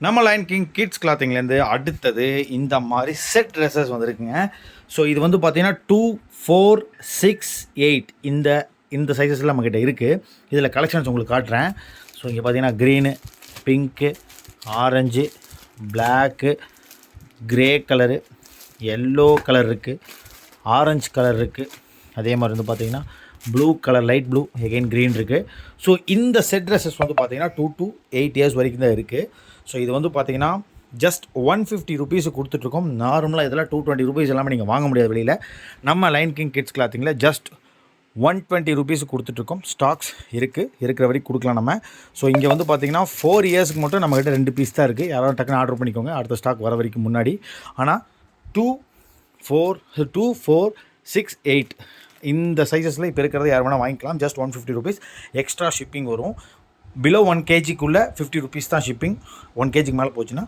நம்ம Lion King kids கிளாத்திங்லேருந்து அடுத்தது இந்த மாதிரி செட் ட்ரெஸ்ஸஸ் வந்துருக்குங்க. ஸோ இது வந்து பார்த்தீங்கன்னா 2, 4, 6, 8 இந்த இந்த சைஸஸ்லாம் நம்மக்கிட்ட இருக்குது. இதில் கலெக்ஷன்ஸ் உங்களுக்கு காட்டுறேன். ஸோ இங்கே பார்த்தீங்கன்னா green, pink, orange, black, grey colour, yellow colour இருக்குது, ஆரஞ்சு கலர் இருக்குது. அதே மாதிரி வந்து பார்த்திங்கன்னா blue colour, light blue, again green இருக்குது. ஸோ இந்த செட் ட்ரெஸ்ஸஸ் வந்து பார்த்திங்கன்னா 2 to 8 இயர்ஸ் வரைக்கும் தான் இருக்குது. ஸோ இது வந்து பார்த்திங்கன்னா ஜஸ்ட் 150 ருபீஸு கொடுத்துட்ருக்கோம். நார்மலாக இதெல்லாம் 220 ருபீஸ் எல்லாமே நீங்கள் வாங்க முடியாது வெளியில். நம்ம லைன் கிங் கிட்ஸ் கிளாத்திங்கில் ஜஸ்ட் 120 ருபீஸு கொடுத்துட்ருக்கோம். ஸ்டாக்ஸ் இருக்குது, இருக்கிற வரைக்கும் கொடுக்கலாம் நம்ம. ஸோ இங்கே வந்து பார்த்திங்கன்னா 4 இயர்ஸ்க்கு மட்டும் நம்மக்கிட்ட 2 பீஸ் தான் இருக்குது. யாராவது டக்குன்னு ஆர்டர் பண்ணிக்கோங்க அடுத்த ஸ்டாக் வர வரைக்கும் முன்னாடி. ஆனால் 2, 4, 6, 8 இந்த சைஸஸில் இப்போ இருக்கிறத யார் வேணால் வாங்கிக்கலாம். Just 150 rupees. எக்ஸ்ட்ரா ஷிப்பிங் வரும். பிலோ 1 kgக்குள்ளே 50 ருபீஸ் தான் ஷிப்பிங். 1 kgக்கு மேலே போச்சுன்னா